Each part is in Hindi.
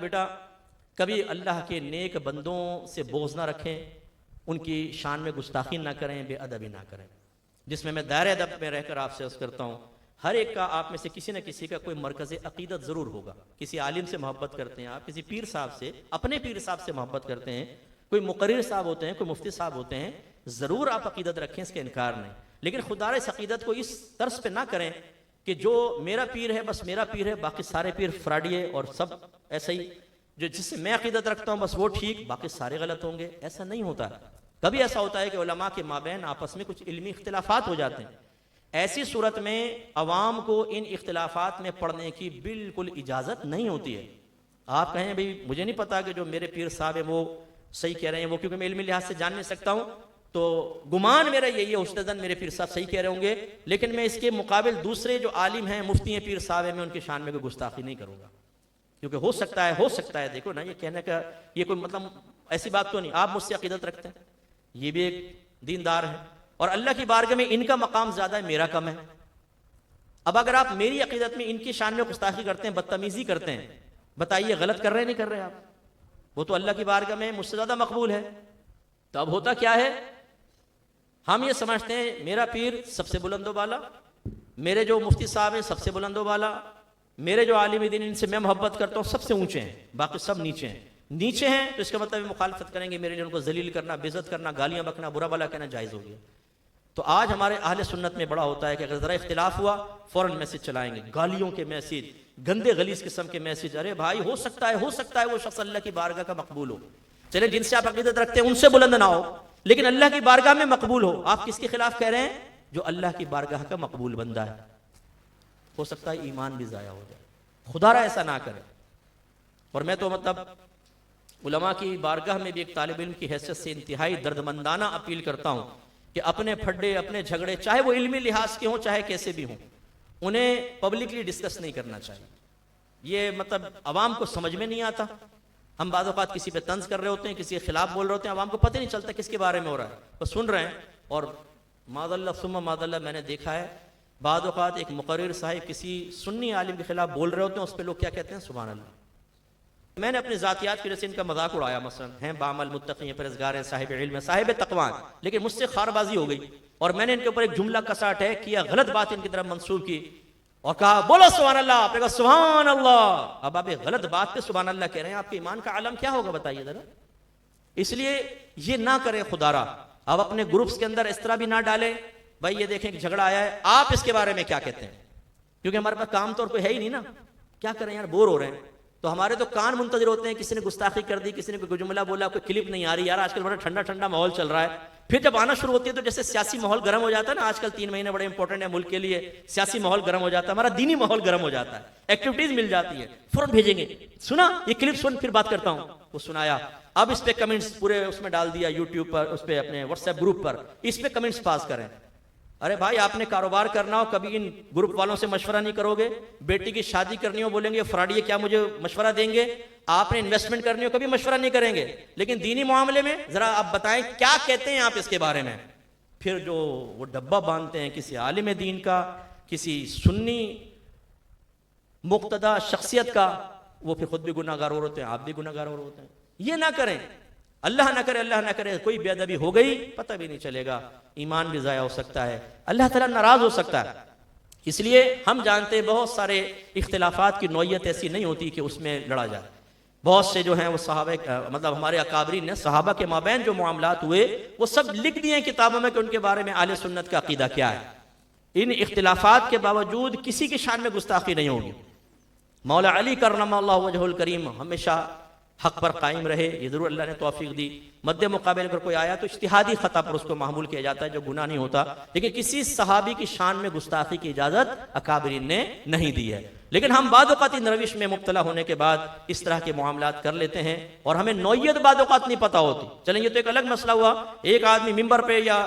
बेटा कभी अल्लाह के नेक बंदों से बोझ ना रखें, उनकी शान में गुस्ताखी ना करें, बेअदबी ना करें। जिसमें मैं दायरे अदब में रहकर आपसे अर्ज़ करता हूँ, हर एक का आप में से किसी न किसी का कोई मरकज़ अक़ीदत ज़रूर होगा। किसी आलिम से मोहब्बत करते हैं आप, किसी पीर साहब से, अपने पीर साहब से मोहब्बत करते हैं, कोई मुक़र्रिर साहब होते हैं, कोई मुफ्ती साहब होते हैं, ज़रूर आप अक़ीदत रखें, इसका इनकार नहीं। लेकिन खुदा इस अक़ीदत को इस तर्ज पे ना करें कि जो मेरा पीर है बस मेरा पीर है, बाकी सारे पीर फ्राडिये और सब ऐसे ही, जो जिससे मैं अक़ीदत रखता हूँ बस वो ठीक, बाकी सारे गलत होंगे। ऐसा नहीं होता। कभी ऐसा होता है कि उलमा के माबैन आपस में कुछ इल्मी इख्तिलाफात हो जाते हैं। ऐसी सूरत में अवाम को इन इख्तिलाफात में पढ़ने की बिल्कुल इजाज़त नहीं होती है। आप कहें भाई मुझे नहीं पता कि जो मेरे पीर साहब है वो सही कह रहे हैं, वो क्योंकि मैं इल्मी लिहाज से जान नहीं सकता हूँ, तो गुमान मेरा यही है उस्तादन मेरे पीर साहब सही कह रहे होंगे, लेकिन मैं इसके मुकाबिल दूसरे जो आलिम हैं, मुफ्ती हैं, पीर साहब हैं, मैं उनकी शान में कोई गुस्ताखी नहीं करूँगा। क्योंकि हो सकता है, देखो ना, ये कहने का ये कोई मतलब ऐसी बात तो नहीं। आप मुझसे अक़ीदत रखते हैं, ये भी एक दीनदार है, और अल्लाह की बारगाह में इनका मकाम ज़्यादा है, मेरा कम है। अब अगर आप मेरी अक़ीदत में इनकी शान में गुस्ताखी करते हैं, बदतमीज़ी करते हैं, बताइए गलत कर रहे हैं नहीं कर रहे आप? वो तो अल्लाह की बारगाह में मुझसे ज़्यादा मकबूल है। तो अब होता क्या है, हम ये समझते हैं मेरा पीर सबसे बुलंदो वाला, मेरे जो मुफ्ती साहब हैं सबसे बुलंदो वाला, मेरे जो आलिम दीन इनसे मैं मोहब्बत करता हूँ सबसे ऊंचे हैं, बाकी सब नीचे हैं। नीचे हैं तो इसका मतलब मुखालफत करेंगे, मेरे लिए उनको जलील करना, बेइज्जत करना, गालियाँ बकना, बुरा भला कहना जायज़ हो गया। तो आज हमारे अहले सुन्नत में बड़ा होता है कि अगर ज़रा इख्तिलाफ हुआ फ़ौरन मैसेज चलाएंगे, गालियों के मैसेज, गंदे गलीज किस्म के मैसेज। अरे भाई हो सकता है वो शख्स अल्लाह की बारगाह का मकबूल हो, चले जिनसे आप अक़ीदत रखते हैं उनसे बुलंद ना हो, लेकिन अल्लाह की बारगाह में मकबूल हो। आप किसके खिलाफ कह रहे हैं? जो अल्लाह की बारगाह का मकबूल बंदा है। हो सकता है ईमान भी ज़ाया हो जाए। खुदारा ऐसा ना करे। और मैं तो मतलब उलमा की बारगाह में भी एक तालिब इल्म की हैसियत से इंतहाई दर्दमंदाना अपील करता हूँ कि अपने फड्डे, अपने झगड़े, चाहे वो इल्मी लिहाज के हों चाहे कैसे भी हों, उन्हें पब्लिकली डिस्कस नहीं करना चाहिए। ये मतलब अवाम को समझ में नहीं आता। हम बाज़ औक़ात किसी पे तंज कर रहे होते हैं, किसी के खिलाफ बोल रहे होते हैं, अवाम को पता नहीं चलता किसके बारे में हो रहा है, वो सुन रहे हैं। और मादल्ला सुम्मा मादल्ला मैंने देखा है बाज़ औक़ात एक मुक़र्रिर साहिब किसी सुन्नी आलिम के खिलाफ बोल रहे होते हैं, उस पर लोग क्या कहते हैं? सुभान अल्लाह। मैंने अपनी ज़ातियात की वजह से इनका मजाक उड़ाया, मसलन हैं बामल, मुत्तक़ी हैं, परहेज़गार हैं, साहिब इल्म हैं, साहिब तक़वा, लेकिन मुझसे खारबाजी हो गई और मैंने इनके ऊपर एक जुमला कसा अटैक किया, गलत बात इनकी तरफ मंसूब की और कहा बोलो सुभान अल्लाह। आपने कहा सुभान अल्लाह। अब आप एक गलत बात पे सुभान अल्लाह कह रहे हैं, आपके ईमान का आलम क्या होगा बताइए जरा। इसलिए ये ना करें खुदारा। अब अपने ग्रुप्स के अंदर इस तरह भी ना डालें भाई ये देखें कि झगड़ा आया है, आप इसके बारे में क्या कहते हैं, क्योंकि हमारे पास काम तो और कोई है ही नहीं ना। क्या करें यार, बोर हो रहे हैं। तो हमारे तो कान मुंतज़िर होते हैं, किसी ने गुस्ताखी कर दी, किसी ने कोई जुमला बोला, कोई क्लिप नहीं आ रही। यार आजकल बड़ा ठंडा ठंडा माहौल चल रहा है, फिर जब आना शुरू होती है तो जैसे सियासी माहौल गर्म हो जाता है ना, आजकल 3 महीने बड़े इंपॉर्टेंट है मुल्क के लिए, सियासी माहौल गर्म हो जाता है, हमारा दीनी माहौल गर्म हो जाता है, एक्टिविटीज मिल जाती है, फौरन भेजेंगे, सुना ये क्लिप सुन फिर बात करता हूँ, वो सुनाया। अब इस पे कमेंट्स पूरे उसमें डाल दिया, यूट्यूब पर, उस पर अपने व्हाट्सएप ग्रुप पर, इस पे कमेंट्स पास करें। अरे भाई आपने कारोबार करना हो कभी इन ग्रुप वालों से मशवरा नहीं करोगे? बेटी की शादी करनी हो बोलेंगे फ्रॉडी क्या मुझे मशवरा देंगे? आपने इन्वेस्टमेंट करनी हो कभी मशवरा नहीं करेंगे, लेकिन दीनी मामले में जरा आप बताएं क्या कहते हैं आप इसके बारे में। फिर जो वो डब्बा बांधते हैं किसी आलिम दीन का, किसी सुन्नी मुक्तदा शख्सियत का, वो फिर खुद भी गुनाहगार और होते हैं, आप भी गुनाहगार और होते हैं। ये ना करें, अल्लाह ना करे, अल्लाह ना करे कोई बेअदबी हो गई पता भी नहीं चलेगा, ईमान भी ज़ाया हो सकता है, अल्लाह ताला नाराज़ हो सकता है। इसलिए हम जानते हैं बहुत सारे इख्तिलाफात की नौयत ऐसी नहीं होती कि उसमें लड़ा जाए। बहुत से जो हैं वो सहाबा मतलब हमारे अकाबरीन ने सहाबा के माबैन जो मामलात हुए वो सब लिख दिए हैं किताबों में कि उनके बारे में आले सुन्नत का अकीदा क्या है। इन इख्तिलाफात के बावजूद किसी की शान में गुस्ताखी नहीं होगी। मौला अली करमल्लाहु वजहुल करीम हमेशा हक पर कायम रहे, ये जरूर अल्लाह ने तौफीक दी। मद्दे मुकाबले अगर कोई आया तो इज्तिहादी खता पर उसको मामूल किया जाता है, जो गुनाह नहीं होता, लेकिन किसी सहाबी की शान में गुस्ताखी की इजाजत अकाबरीन ने नहीं दी है। लेकिन हम बाद औक़ात इन रविश में मुब्तला होने के बाद इस तरह के मामलात कर लेते हैं और हमें नौयत बाद औक़ात नहीं पता होती। चलें ये तो एक अलग मसला हुआ, एक आदमी मिंबर पे या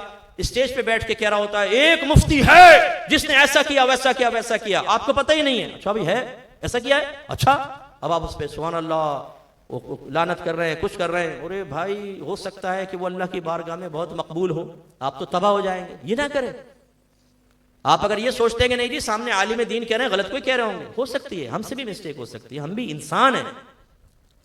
स्टेज पे बैठ के कह रहा होता है एक मुफ्ती है जिसने ऐसा किया वैसा किया वैसा किया, आपको पता ही नहीं है। अच्छा भाई है ऐसा किया है, अच्छा अब आप उस पर सुभान अल्लाह लानत कर रहे हैं, कुछ कर रहे हैं। अरे भाई हो सकता है कि वो अल्लाह की बारगाह में बहुत मकबूल हो, आप तो तबाह हो जाएंगे। ये ना करें। आप अगर ये सोचते हैं कि नहीं जी सामने आलिम दीन कह रहे हैं गलत कोई कह रहे होंगे, हो सकती है हमसे भी मिस्टेक हो सकती है, हम भी इंसान हैं,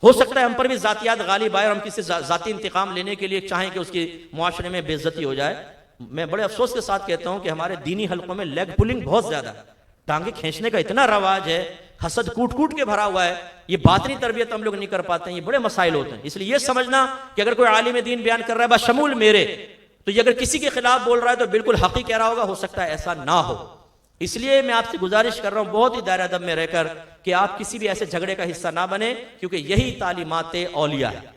हो सकता है हम पर भी जातियात गालिब आए और हम किसी जाती इंतकाम लेने के लिए चाहें कि उसकी मुआशरे में बेइज्जती हो जाए। मैं बड़े अफसोस के साथ कहता हूं कि हमारे दीनी हलकों में लेग पुलिंग बहुत ज्यादा है, टांगे खींचने का इतना रवाज है, हसद कूट कूट के भरा हुआ है। ये बातनी तरबियत हम लोग नहीं कर पाते हैं, ये बड़े मसाइल होते हैं। इसलिए ये समझना कि अगर कोई आलिम दीन बयान कर रहा है बशमूल मेरे, तो ये अगर किसी के खिलाफ बोल रहा है तो बिल्कुल हक़ी कह रहा होगा, हो सकता है ऐसा ना हो। इसलिए मैं आपसे गुजारिश कर रहा हूं बहुत ही दायरा अदब में रहकर कि आप किसी भी ऐसे झगड़े का हिस्सा ना बने, क्योंकि यही तालीमात औलिया है।